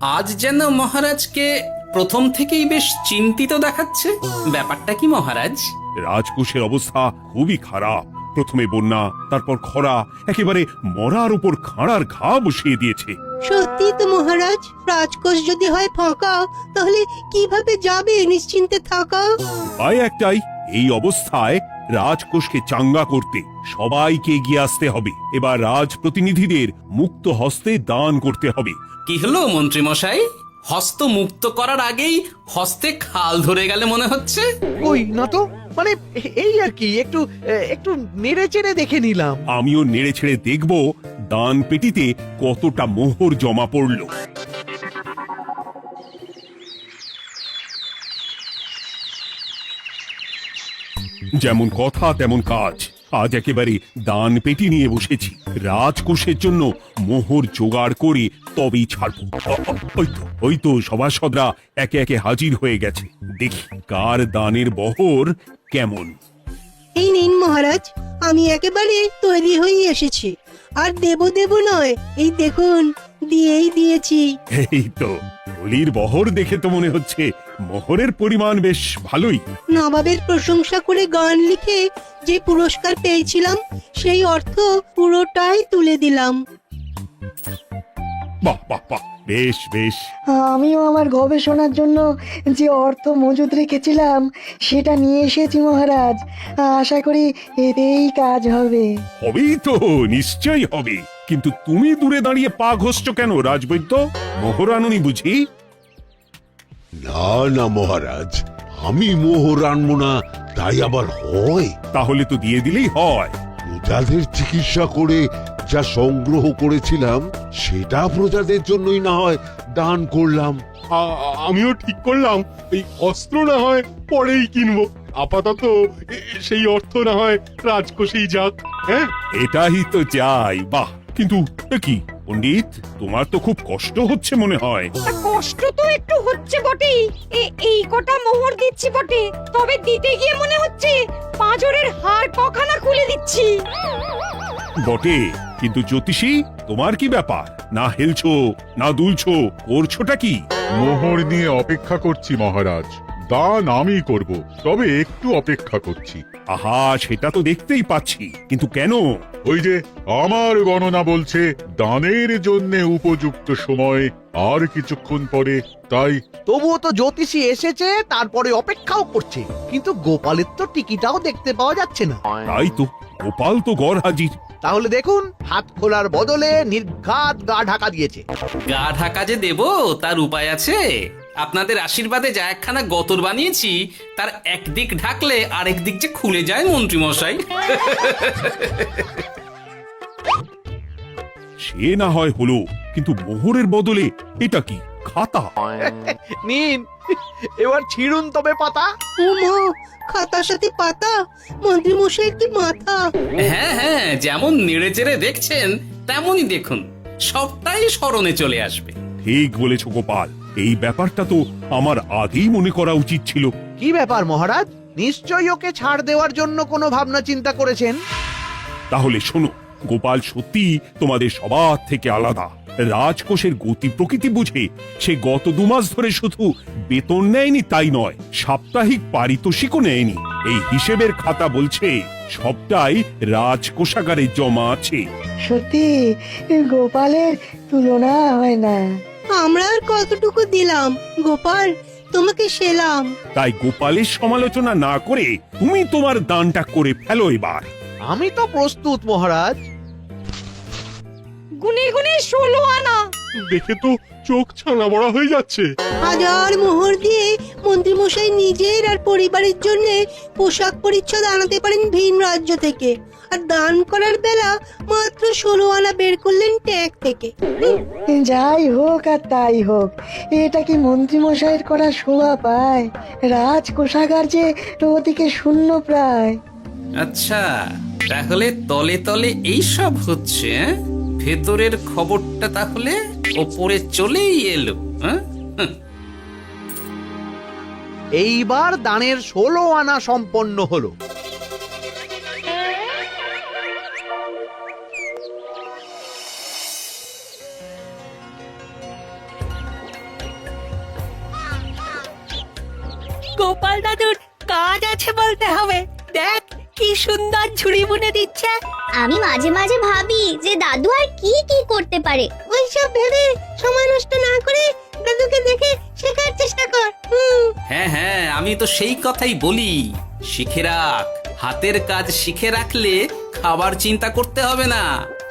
আজ যেন মহারাজকে প্রথম থেকেই বেশ চিন্তিত দেখাচ্ছে। ব্যাপারটা কি মহারাজ? রাজকোষের অবস্থা খুবই খারাপ। প্রথমে বন্যা, তারপর খরা, একেবারে মরার উপর খাঁড়ার ঘা বসিয়ে দিয়েছে। সত্যি তো মহারাজ, রাজকোষ যদি হয় ফাঁকা, তাহলে কিভাবে যাবে নিশ্চিন্তে থাকা? উপায় একটাই, এই অবস্থায় রাজকোষকে চাঙ্গা করতে সবাইকে এগিয়ে আসতে হবে। এবার রাজপ্রতিনিধিদের মুক্ত হস্তে দান করতে হবে। কি হলো মন্ত্রী মশাই? হস্ত মুক্ত করার আগেই হস্তে খাল ধরে গেলে মনে হচ্ছে। ওই না তো, মানে এই আর কি, একটু একটু নেড়ে চেড়ে দেখে নিলাম। আমিও নেড়ে ছেড়ে দেখব দান পেটিতে কতটা মোহর জমা পড়ল। যেমন কথা তেমন কাজ। আজ একেবারে দান পেটি নিয়ে বসেছি। রাজকোষের জন্য মোহর জোগাড় করে তবেই ছাড়বো। ওই তো সভাসদরা একে একে হাজির হয়ে গেছে। দেখি কার দানের বহর কেমন। এই নিন মহারাজ, আমি একেবারে তৈরি হয়ে এসেছি। আর দেব নয়, এই দেখুন দিয়েই দিয়েছি। এই তো থলির বহর দেখে তো মনে হচ্ছে মোহরের পরিমাণ বেশ ভালোই। নবাবের প্রশংসা করে গান লিখে যে পুরস্কার পেয়েছিলাম, সেই অর্থ পুরোটাই তুলে দিলাম। বাহ বাহ বাহ, বেশ বেশ। আমিও আমার গবেষণার জন্য যে অর্থ মজুদ রেখেছিলাম সেটা নিয়ে এসেছি মহারাজ। আশা করি এতেই কাজ হবে। হবেই তো, নিশ্চয়ই হবে। কিন্তু তুমি দূরে দাঁড়িয়ে পা ঘষছো কেন রাজবৈদ্য? মোহর আনুনি বুঝি? না না মহারাজ, আমি মোহর আনবো না তাই আবার হয়? তাহলে তো দিয়ে দিলেই হয়। প্রজাদের চিকিৎসা করে যা সংগ্রহ করেছিলাম সেটা প্রজাদের জন্যই না হয় দান করলাম। আমিও ঠিক করলাম এই অস্ত্র না হয় পরেই কিনবো, আপাতত সেই অর্থ না হয় রাজকোষেই যাক। হ্যাঁ, এটাই তো চাই। বাহ, কিন্তু এ কি পণ্ডিত, তোমার তো খুব কষ্ট হচ্ছে মনে হয়। কষ্ট তো একটু হচ্ছে বটেই। এই কটা মোহর দিচ্ছি বটে, তবে দিতে গিয়ে মনে হচ্ছে পাঁজরের হাড় কখানা খুলে দিচ্ছি। বটে, কিন্তু জ্যোতিষী তোমার কি ব্যাপার? না হেলছো না দুলছো, করছোটা কি? মোহর নিয়ে অপেক্ষা করছি মহারাজ। দান আমি করব, তবে একটু অপেক্ষা করছি। আহা, সেটা তো দেখতেই পাচ্ছি, কিন্তু কেন? ওই যে আমার গণনা বলছে দানের জন্য উপযুক্ত সময় আর কিছুক্ষণ পরে, তাই। তবুও তো জ্যোতিষী এসেছে, তারপরে অপেক্ষাও করছে, কিন্তু গোপালের তো টিকিটাও দেখতে পাওয়া যাচ্ছে না। তাই তো, গোপাল তো গড় হাজির। তাহলে দেখুন, হাত খোলার বদলে নির্ঘাত গা ঢাকা দিয়েছে। গা ঢাকা যে দেব তার উপায় আছে। আপনাদের আশীর্বাদে যা একখানা গতর বানিয়েছি, তার একদিক ঢাকলে আরেক দিক যে খুলে যায় মন্ত্রী মশাই। সে না হয় হলো, কিন্তু মোহরের বদলে এটা কি? খাতা? নিন, এবার ছিঁড়ুন তবে পাতা। ও মা, খাতার সাথে পাতা! মন্ত্রী মশাই কি মাথা! হ্যাঁ হ্যাঁ, যেমন নেড়ে চেড়ে দেখছেন তেমনই দেখুন, সবটাই স্মরণে চলে আসবে। ঠিক বলেছ গোপাল, এই ব্যাপারটা তো আমার আগেই মনে করা উচিত ছিল। কি ব্যাপার মহারাজ, নিশ্চয়ই ওকে ছাড় দেওয়ার জন্য কোনো ভাবনা চিন্তা করেছেন। তাহলে শোনো, গোপাল সত্যি তোমাদের সবার থেকে আলাদা। রাজকোষের গতি প্রকৃতি বুঝে সে গত 2 মাস ধরে শুধু বেতন নেয়নি তাই নয়, সাপ্তাহিক পারিতোষিকও নেয়নি। এই হিসেবের খাতা বলছে সবটাই রাজকোষাগারে জমা আছে। সত্যি গোপালের তুলনা হয় না। আমরা আর কতটুকু দিলাম গোপাল, তোমাকে সেলাম। তাই গোপালের সমালোচনা না করে তুমি তোমার দানটা করে ফেলো এবার। আমি তো প্রস্তুত মহারাজ। গুনে গুনে 16 আনা। দেখে তো চোখ ছানা বড়া হয়ে যাচ্ছে। হাজার মোহর দিয়ে মন্ত্রী মশাই নিজের আর পরিবারের জন্য পোশাক পরিচ্ছদ আনাতে পারেন ভিন রাজ্য থেকে, আর দান করার বেলা মাত্র 16 আনা বের করলেন ট্যাগ থেকে। যাই হোক আর তাই হোক, এটা কি মন্ত্রী মশাইয়ের করা শোভা পায়? রাজকোষাগার যে ওদিকে শূন্য প্রায়। আচ্ছা, তাহলে তলে তলে এই সব হচ্ছে। ভেতরের খবরটা তাহলে ওপরে চলেই এলো। এইবার দানের 16 আনা সম্পন্ন হলো। গোপাল দাদুর কাজ আছে বলতে হবে। দেখ কি সুন্দর ঝুড়ি বুনে দিচ্ছে। আমি মাঝে মাঝে ভাবি যে দাদু আর কি কি করতে পারে। ওইসব ভেবে সময় নষ্ট না করে দাদুকে দেখে শেখার চেষ্টা কর। হ্যাঁ হ্যাঁ, আমি তো সেই কথাই বলি, শিখে রাখ। হাতের কাজ শিখে রাখলে খাবার চিন্তা করতে হবে না।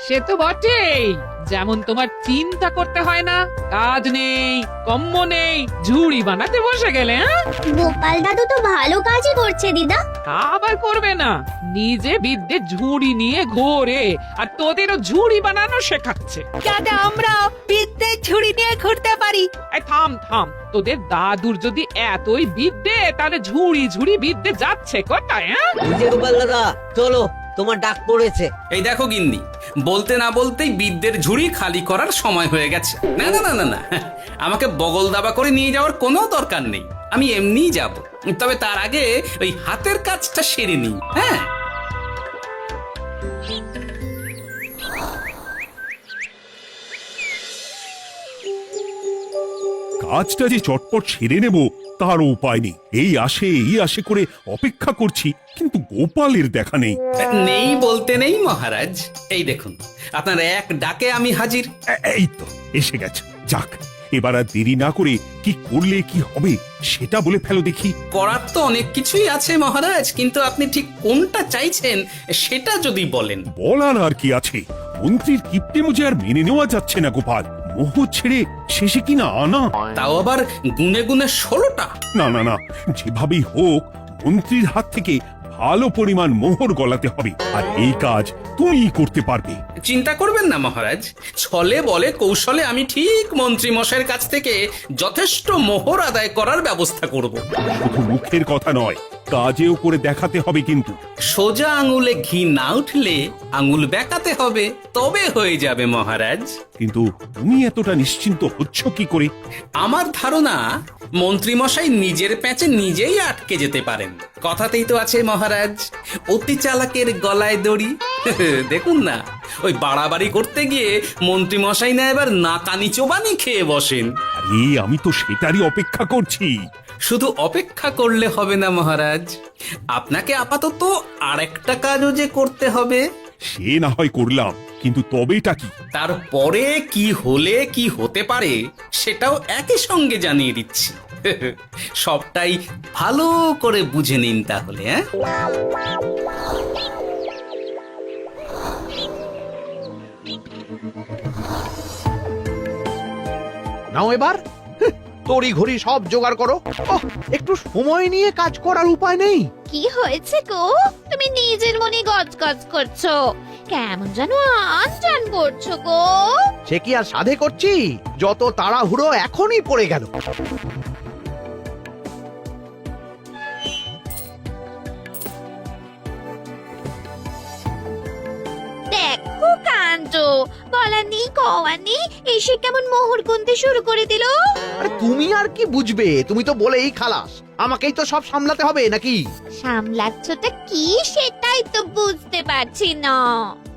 সে তো বটেই, যেমন তোমার চিন্তা করতে হয় না, কাজ নেই, কম্ম নেই, ঝুড়ি বানাতে বসে গেলে। হ্যাঁ, গোপাল দাদু তো ভালো কাজই করছে দিদা। আবার করবে না, নিজে বিদ্যে ঝুড়ি নিয়ে ঘোরে আর তোদেরও ঝুড়ি বানানো শেখাচ্ছে। যাতে আমরা বিদ্যের ঝুড়ি নিয়ে ঘুরতে পারি। এই থাম থাম, তোদের দাদুর যদি এতই বিদ্যে, তাহলে ঝুড়ি ঝুড়ি বিদ্যে যাচ্ছে কোথায়? হ্যাঁ, গোপাল দাদা চলো, তোমার ডাক পড়েছে। এই দেখো গিন্নি, বলতে না বলতেই বিদ্যের ঝুড়ি খালি করার সময় হয়ে গেছে। না না না না না, আমাকে বগল দাবা করে নিয়ে যাওয়ার কোনো দরকার নেই, আমি এমনিই যাব। তবে তার আগে ওই হাতের কাজটা সেরে নিই। হ্যাঁ, কাজটা যে চটপট সেরে নেব তার উপায় নেই। এই আসে করে অপেক্ষা করছি, কিন্তু গোপালের দেখা নেই। নেই বলতে নেই মহারাজ, এই দেখুন আপনার এক ডাকে আমি হাজির। এই তো এসে গেছে। যাক, এবার আর দেরি না করে কি করলে কি হবে সেটা বলে ফেলো দেখি। করার তো অনেক কিছুই আছে মহারাজ, কিন্তু আপনি ঠিক কোনটা চাইছেন সেটা যদি বলেন। বলার আর কি আছে, মন্ত্রীর কিপ্টে মুজে আর মেনে নেওয়া যাচ্ছে না গোপাল। মোহ ছেড়ে শেষে কিনা আনা, তাও আবার গুনে গুনে 16টা। না না না, যেভাবেই হোক মন্ত্রীর হাত থেকে ভালো পরিমাণ মোহর গলাতে হবে, আর এই কাজ তুমিই করতে পারবে। চিন্তা করবেন না মহারাজ, ছলে বলে কৌশলে আমি ঠিক মন্ত্রী মশাইয়ের কাছ থেকে যথেষ্ট মোহর আদায় করার ব্যবস্থা করব। শুধু মুখের কথা নয়, কাজেও করে দেখাতে হবে কিন্তু। সোজা আঙুলে ঘি না উঠলে আঙুল বেঁকাতে হবে, তবে হয়ে যাবে মহারাজ। কিন্তু তুমি এতটা নিশ্চিন্ত হচ্ছ কি করে? আমার ধারণা মন্ত্রী মশাই নিজের প্যাঁচে নিজেই আটকে যেতে পারেন। কথাতেই তো আছে মহারাজ, অতি চালাকের গলায় দড়ি। দেখুন না, ওই বাড়াবাড়ি করতে গিয়ে মন্ত্রী মশাই না এবার নাকানি চোবানি খেয়ে বসেন। আরে আমি তো সেটারই অপেক্ষা করছি। শুধু অপেক্ষা করলে হবে না মহারাজ, আপনাকে আপাতত আরেকটা কাজও যে করতে হবে। সে না হয় করলাম, কিন্তু তবেটা কি? তারপরে কি হলে কি হতে পারে সেটাও একই সঙ্গে জানিয়ে দিচ্ছি। সবটাই ভালো করে বুঝে নিন তাহলে। হ্যাঁ, নাও এবার তড়ি ঘড়ি সব জোগাড় করো। ওহ, একটু সময় নিয়ে কাজ করার উপায় নেই? কি হয়েছে গো, তুমি নিজের মনে গজগজ করছো, কেমন যেন আনজান করছো গো। সে কি আর সাধে করছি, যত তাড়াহুড়ো এখনই পড়ে গেল। দেখো কাণ্ড, বলানি কওয়ানি এসে কেমন মোহর গুনতে শুরু করে দিল। আরে তুমি আর কি বুঝবে, তুমি তো বলেই খালাস, আমাকেই তো সব সামলাতে হবে নাকি? সামলাচ্ছটা কি সেটাই তো বুঝতে পারছি না।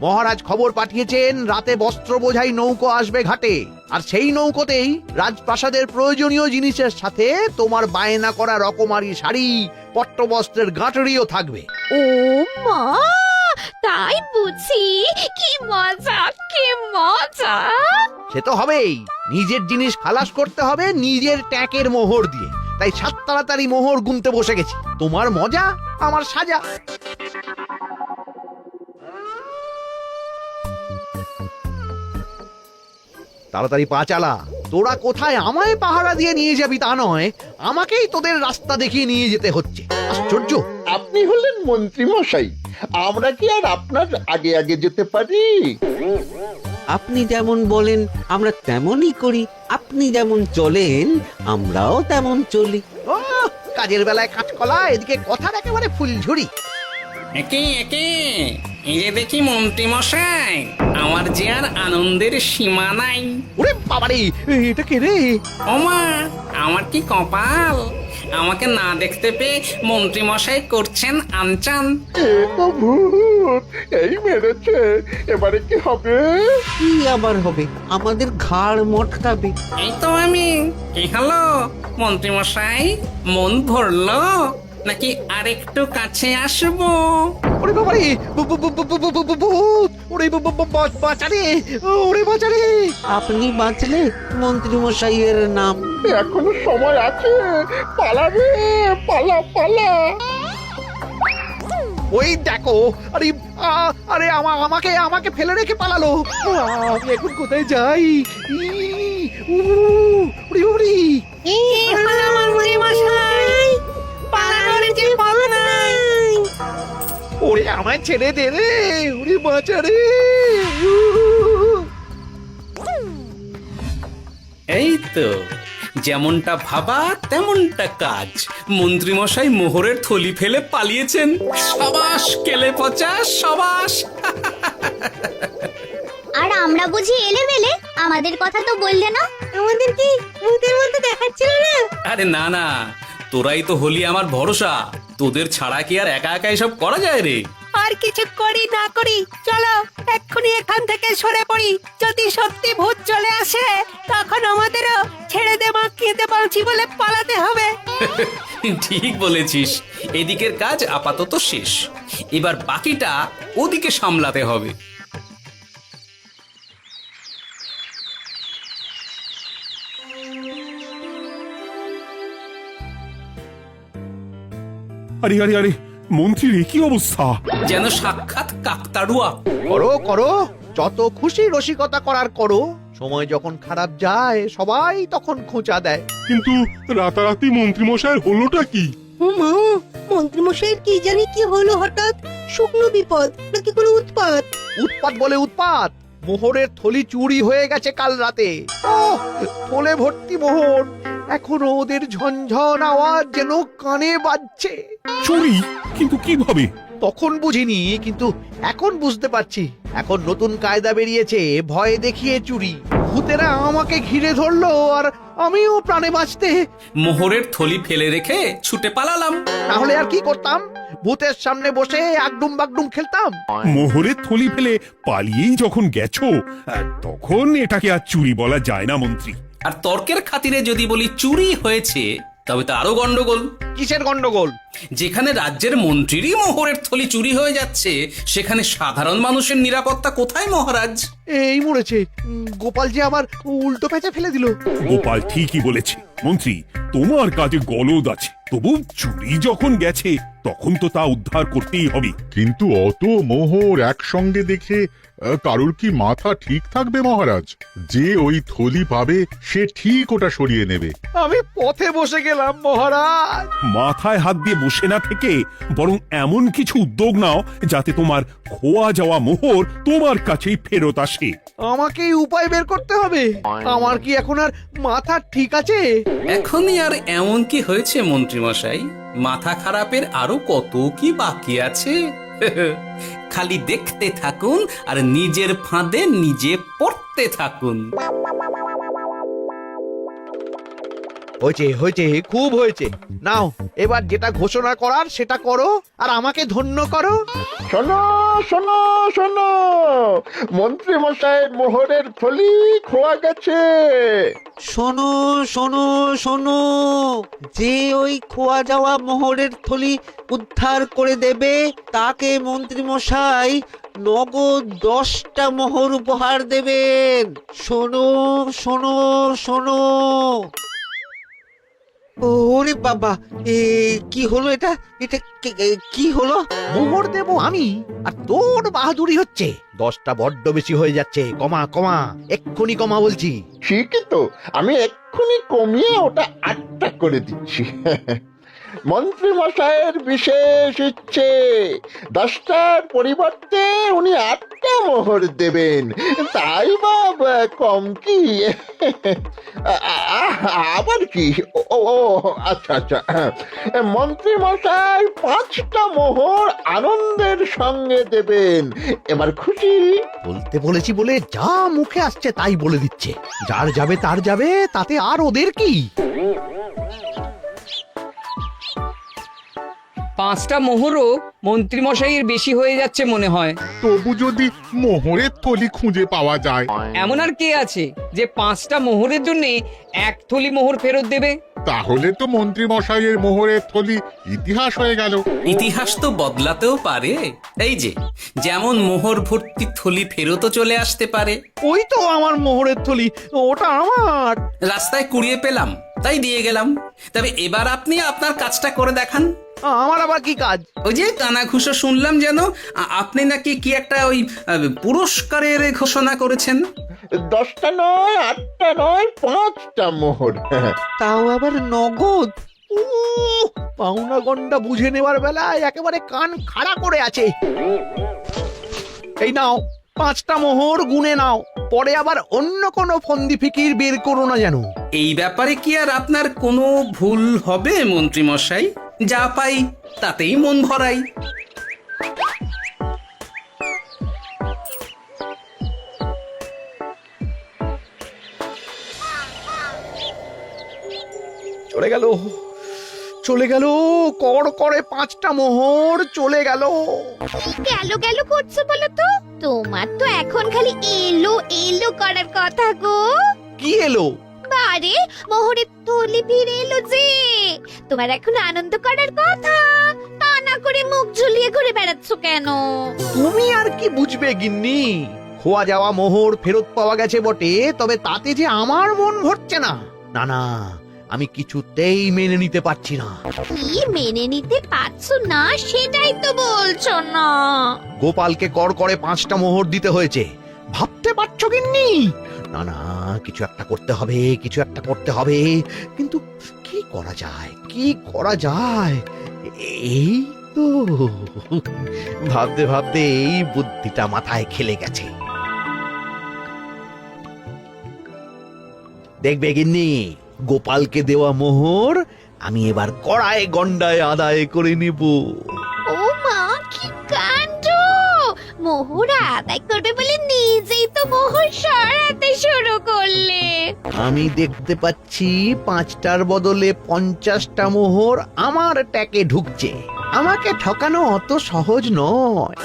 মহারাজ খবর পাঠিয়েছেন রাতে বস্ত্র বোঝাই নৌকো আসবে ঘাটে, আর সেই নৌকোতেই রাজপ্রাসাদের প্রয়োজনীয় জিনিসের সাথে তোমার বায়না করা রকমারি শাড়ি, পট্টবস্ত্রের গাঁটরিও থাকবে। ও মা, তাই বুঝি, কি মজা কি মজা। সে তো হবেই, নিজের জিনিস খালাস করতে হবে নিজের ট্যাকের মোহর দিয়ে, তাই সাত তাড়াতাড়ি মোহর গুনতে বসে গেছি। তোমার মজা আমার সাজা। তাড়াতাড়ি পা চালা, তোরা কোথায় আমায় পাহারা দিয়ে নিয়ে যাবি তা নয়, আমাকেই তোদের রাস্তা দেখিয়ে নিয়ে যেতে হচ্ছে। আশ্চর্য! আপনি হলেন মন্ত্রী মশাই, আমরা কি আর আপনার আগে আগে যেতে পারি? আপনি যেমন বলেন আমরা তেমনই করি, আপনি যেমন চলেন আমরাও তেমন চলি। ও, কাজের বেলায় কাঁচকলা, এদিকে কথার একেবারে ফুলঝুরি। একে একে এই যে দেখি মন্ত্রী মশাই, আমার যে আর আনন্দের সীমা নাই। ওরে বাবারে, এটা কে রে? ওমা, আমার কি কপাল! আমাকে না দেখতে পেয়ে মন্ত্রী মশাই করছেন আনচান। এ তো ভূত, এই মেরেছে, এবারে কি হবে? কি আবার হবে? আমাদের ঘাড় মটকাবে। এই তো আমি। কি হলো মন্ত্রী মশাই, মন ভরলো নাকি আরেকটু কাছে আসবো? ওরে বাবারে, ভূত! ওরে বাঁচারে, ওরে বাঁচারে! আপনি বাঁচলে মন্ত্রী মশাইয়ের নাম। এখনো সময় আছে, পালাবে, পালা পালা। ওই দেখো, আরে আরে আমাকে আমাকে ফেলে রেখে পালালো। আমি এখন কোথায় যাই? উড়ি উড়ি। ওরে আমায় ছেড়ে দে রে, উড়ি বাঁচা রে। এই তো, যেমনটা ভাবা তেমনটা কাজ। মন্ত্রী মশাই মোহরের থলি ফেলে পালিয়েছেন। সাবাস কেলে পচা, সাবাস! আর আমরা বুঝি এলেবেলে, আমাদের কথা তো বললে না। আমাদের কি ভূতের মতো দেখাচ্ছিল না? আরে না না, তোরাই তো হলি আমার ভরসা। তোদের ছাড়া কি আর একা একা এসব করা যায় রে? আর কিছু করি না করি, চলো এক্ষুনি এখান থেকে সরে পড়ি। যদি সত্যি ভূত চলে আসে, তখন আমাদেরও ছেড়ে দে মাখিয়ে দে বাঁচি বলে পালাতে হবে। ঠিক বলেছিস। এদিকের কাজ আপাতত শেষ, এবার বাকিটা ওদিকে সামলাতে হবে। আরে আরে আরে, মন্ত্রীর কি অবস্থা! যেন সাক্ষাৎ কাকতাড়ুয়া। করো করো, যত খুশি রসিকতা করার করো। সময় যখন খারাপ যায়, সবাই তখন খোঁচা দেয়। কিন্তু রাতারাতি মন্ত্রী মশাইয়ের হলোটা কি? মা, মন্ত্রী মশাইয়ের কি জানি কি হলো হঠাৎ? শুকনো বিপদ নাকি কোনো উৎপাত? উৎপাত বলে উৎপাত। মোহরের থলি চুরি হয়ে গেছে কাল রাতে। থলে ভর্তি মোহর, এখনো ওদের ঝনঝন আওয়াজ যেন কানে বাজছে। চুরি? কিন্তু কিভাবে? তখন বুঝিনি, কিন্তু এখন বুঝতে পারছি। এখন নতুন কায়দা বেরিয়েছে, ভয় দেখিয়ে চুরি। ভূতেরা আমাকে ঘিরে ধরলো, আর আমিও প্রাণে বাঁচতে মোহরের থলি ফেলে রেখে ছুটে পালালাম। তাহলে আর কি করতাম? ভূতের সামনে বসে আগডুম বাগডুম খেলতাম। মোহরের থলি ফেলে পালিয়েই যখন গেছো, তখন এটাকে আর চুরি বলা যায় না মন্ত্রী। আর তর্কের খাতিরে যদি বলি চুরি হয়েছে, তবে তো আরো গন্ডগোল। কিসের গন্ডগোল? যেখানে রাজ্যের মন্ত্রীরই মোহরের থলি চুরি হয়ে যাচ্ছে, সেখানে সাধারণ মানুষের নিরাপত্তা কোথায় মহারাজ? এই মরেছে, গোপাল যে আবার উল্টো প্যাঁচা ফেলে দিল। গোপাল ঠিকই বলেছে মন্ত্রী, তোমার কাজে গলদ আছে। তবু চুরি যখন গেছে, তখন তো তা উদ্ধার করতেই হবে। কিন্তু অত মোহর একসঙ্গে দেখে কারোর কি মাথা ঠিক থাকবে মহারাজ? যে ওই থলি পাবে সে ঠিক ওটা সরিয়ে নেবে। আমি পথে বসে গেলাম মহারাজ। মাথায় হাত দিয়ে বসে না থেকে বরং এমন কিছু উদ্যোগ নাও যাতে তোমার খোয়া যাওয়া মোহর তোমার কাছেই ফেরত আসে। আমাকেই উপায় বের করতে হবে। আমার কি এখন আর মাথা ঠিক আছে? এখনই আর এমন কি হয়েছে মন্ত্রী মশাই? মাথা খারাপের আরো কত কি বাকি আছে। খালি দেখতে থাকুন আর নিজের ফাঁদে নিজে পড়তে থাকুন। হয়েছে হয়েছে, খুব হয়েছে। নাও, এবার যেটা ঘোষণা করার সেটা করো, আর আমাকে ধন্য করো। শোনো শোনো শোনো, মন্ত্রী মশাইয়ের মোহরের থলি খোয়া গেছে। শোনো শোনো শোনো, যে ওই খোয়া যাওয়া মোহরের থলি উদ্ধার করে দেবে, তাকে মন্ত্রী মশাই নগদ 10টা মোহর উপহার দেবেন। শোনো শোনো শোনো। ওরে বাবা, কি হলো এটা? এটা কি হলো? মোহর দেবো আমি, আর তোর বাহাদুরি হচ্ছে। 10টা বড্ড বেশি হয়ে যাচ্ছে। কমা কমা, এক্ষুনি কমা বলছি। ঠিকই তো, আমি এক্ষুনি কমিয়ে ওটা 8টা করে দিচ্ছি। মন্ত্রী মশাইয়ের বিশেষ ইচ্ছে 10টার পরিবর্তে উনি 8টা মোহর দেবেন, তাই বা কম কি? আবার কি? ও আচ্ছা আচ্ছা, মন্ত্রী মশাই 5টা মোহর আনন্দের সঙ্গে দেবেন। এবার খুশি? বলতে বলেছি বলে যা মুখে আসছে তাই বলে দিচ্ছে। যার যাবে তার যাবে, তাতে আর ওদের কি? 5টা মোহরও মন্ত্রীমশাইয়ের বেশি হয়ে যাচ্ছে মনে হয়। তবু যদি মোহরের থলি খুঁজে পাওয়া যায়। এমন আর কে আছে যে 5টা মোহরের জন্য 1 থলি মোহর ফেরত দেবে? তাহলে তো মন্ত্রী মশাইয়ের মোহরের থলি ইতিহাস হয়ে গেল। ইতিহাস তো বদলাতেও পারে। এই যে যেমন মোহর ভর্তি থলি ফেরতও চলে আসতে পারে। ওই তো আমার মোহরের থলি, ওটা আমার। রাস্তায় কুড়িয়ে পেলাম তাই দিয়ে গেলাম। তবে এবার আপনি আপনার কাজটা করে দেখান। আমার আবার কি কাজ? ওই যে কানাঘুষো শুনলাম যেন আপনি নাকি কি একটা ওই পুরস্কারের ঘোষণা করেছেন। 10টা নয়, 8টা নয়, 5টা মোহর। তাও আবার নগদ। পাওনা গন্ডা বুঝে নেওয়ার বেলায় একেবারে কান খাড়া করে আছে। এই নাও 5টা মোহর, গুনে নাও। পরে আবার অন্য কোনো ফন্দি ফিকির বের করো না যেন। এই ব্যাপারে কি আর আপনার কোনো ভুল হবে মন্ত্রী মশাই? যা পাই তাতেই মন ভরাই। চলে গেল, চলে গেল, কর করে 5টা মোহর চলে গেল। গেল গেল করছো বলো তো? তোমার তো এখন খালি এলো এলো করার কথা গো। কি এলো? বারে মোহরের থলি ফিরে এলো যে। তোমার এখন আনন্দ করার কথা, তা না করে মুখ ঝুলিয়ে ঘুরে বেড়াচ্ছ কেন? তুমি আর কি বুঝবে গিন্নি? খোয়া যাওয়া মোহর ফেরত পাওয়া গেছে বটে, তবে তাতে যে আমার মন ভরছে না। না না, আমি কিছুতেই মেনে নিতে পারছি না। কি মেনে নিতে পারছো না সেটাই তো বলছো না। গোপালকে কর করে 5টা মোহর দিতে হয়েছে, ভাবতে পারছো গিন্নি? না না, কিছু একটা করতে হবে, কিছু একটা করতে হবে। কিন্তু কি করা যায়, কি করা যায়? এই তো ভাবতে ভাবতে এই বুদ্ধিটা মাথায় খেলে গেছে। দেখবে গিন্নি, গোপালকে দেওয়া মোহর আমি এবার কড়ায় গন্ডায় আদায় করে নেব। ও মা, কি কাণ্ড! মোহর আদায় করবে বলে নিজেই তো মোহর সরাতে শুরু করলে। আমি দেখতে পাচ্ছি 5টার বদলে 50টা মোহর আমার ট্যাকে ঢুকছে। আমাকে ঠকানো অত সহজ নয়।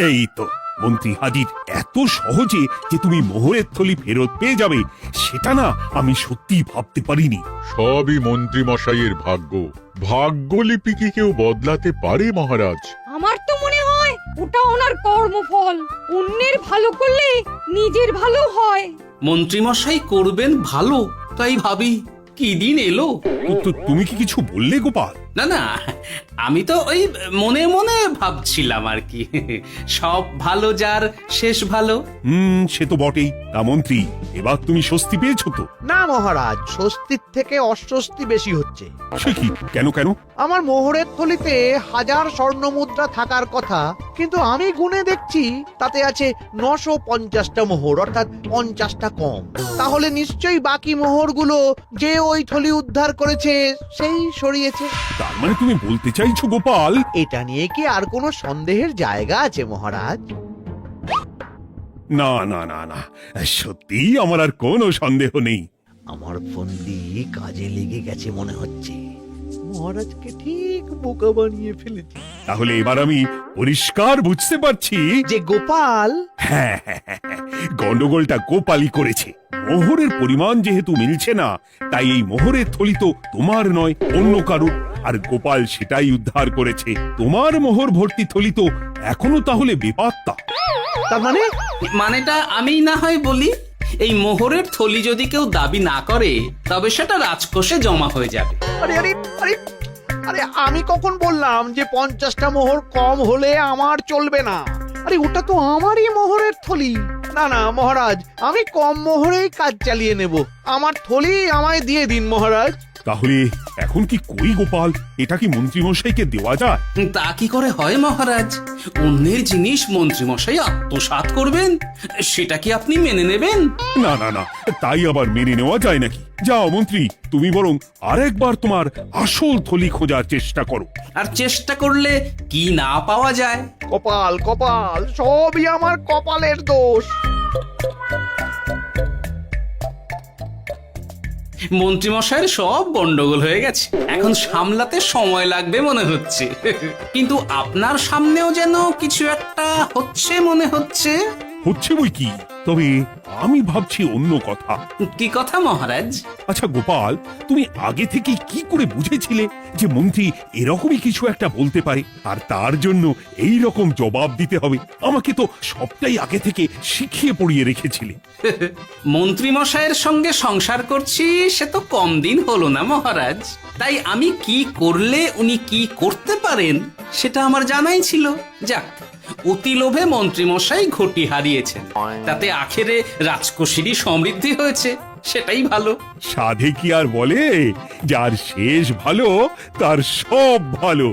এই তো মন্ত্রী হাজির। এত সহজে যে তুমি মোহরের থলি ফেরত পেয়ে যাবে সেটা না আমি সত্যি ভাবতে পারিনি। সবই মন্ত্রী মশাইয়ের ভাগ্য। ভাগ্যলিপি কি কেউ বদলাতে পারে মহারাজ? আমার তো মনে হয় ওটা ওনার কর্মফল। অন্যের ভালো করলে নিজের ভালো হয়। মন্ত্রী মশাই করবেন ভালো, তাই ভাবি কি দিন এলো। তো তুমি কি কিছু বললে গোপাল? না না, আমি তো ওই মনে মনে ভাবছিলাম আর কি। সব ভালো যার শেষ ভালো। সে তো বটেই। তা মন্ত্রী, এবার তুমি স্বস্তি পেয়েছো তো? না মহারাজ, স্বস্তির থেকে অস্বস্তি বেশি হচ্ছে। সে কি? কেন কেন? আমার মোহরের থলিতে 1000 স্বর্ণ মুদ্রা থাকার কথা, কিন্তু আমি গুনে দেখছি তাতে আছে 950টা মোহর, অর্থাৎ 50টা কম। তাহলে নিশ্চয়ই বাকি মোহরগুলো যে ওই থলি উদ্ধার করেছে সেই সরিয়েছে। তার মানে তুমি বলতে চাইছো গোপাল? এটা নিয়ে কি আর কোনো সন্দেহের জায়গা আছে মহারাজ? না না না না, সত্যি আমার আর কোনো সন্দেহ নেই। আমার ফন্দি কাজে লেগে গেছে মনে হচ্ছে। মহারাজকে ঠিক বোকা বানিয়ে ফেলেছি। তাহলে এবার আমি পরিষ্কার বুঝতে পারছি যে গোপাল, হ্যাঁ, গন্ডগোলটা গোপালই করেছে। মোহরের পরিমাণ যেহেতু মিলছে না, তাই এই মোহরের থলি তো তোমার নয়, অন্য কারুর। আর গোপাল সেটাই উদ্ধার করেছে। তোমার মোহর ভর্তি থলি তো এখনো তাহলে বেপাত্তা। তার মানে? মানেটা আমি না হয় বলি। এই মোহরের থলি যদি কেউ দাবি না করে, তবে সেটা রাজকোষে জমা হয়ে যাবে। আরে আরে আরে, আরে আমি কখন বললাম যে 50টা মোহর কম হলে আমার চলবে না? আরে ওটা তো আমারই মোহরের থলি। না না মহারাজ, আমি কম মোহরেই কাজ চালিয়ে নেব। আমার থলি আমায় দিয়ে দিন মহারাজ। তাহলে এখন কি করি গোপাল? এটা কি মন্ত্রীমশাইকে দেওয়া যায়? তা কি করে হয় মহারাজ? অন্যের জিনিস মন্ত্রীমশাই আত্মসাৎ করবেন, সেটা কি আপনি মেনে নেবেন? না না না, তাই আবার মেনে নেওয়া যায় নাকি? যাও মন্ত্রী, তুমি বরং আরেকবার তোমার আসল থলি খোঁজার চেষ্টা করো। আর চেষ্টা করলে কি না পাওয়া যায়? কপাল কপাল, সবই আমার কপালের দোষ। মন্ত্রীমশাইয়ের সব গন্ডগোল হয়ে গেছে, এখন সামলাতে সময় লাগবে মনে হচ্ছে। কিন্তু আপনার সামনেও যেন কিছু একটা হচ্ছে মনে হচ্ছে। হচ্ছে বই কি, তবে আমি ভাবছি অন্য কথা। কি কথা মহারাজ? আচ্ছা গোপাল, তুমি আগে থেকে কি করে বুঝেছিলে যে মন্ত্রী এরকমই কিছু একটা বলতে পারে, আর তার জন্য এই রকম জবাব দিতে হবে? আমাকে তো সবটাই আগে থেকে শিখিয়ে পড়িয়ে রেখেছিলে। মন্ত্রীমশাইয়ের সঙ্গে সংসার করছি সে তো কম দিন হলো না মহারাজ, তাই আমি কি করলে উনি কি করতে পারেন সেটা আমার জানাই ছিল। যাক, অতি লোভে মন্ত্রীমশাই ঘটি হারিয়েছেন, তাতে আখেরে রাজকোষেরই সমৃদ্ধি হয়েছে, সেটাই ভালো। সাধে কি আর বলে, যার শেষ ভালো তার সব ভালো।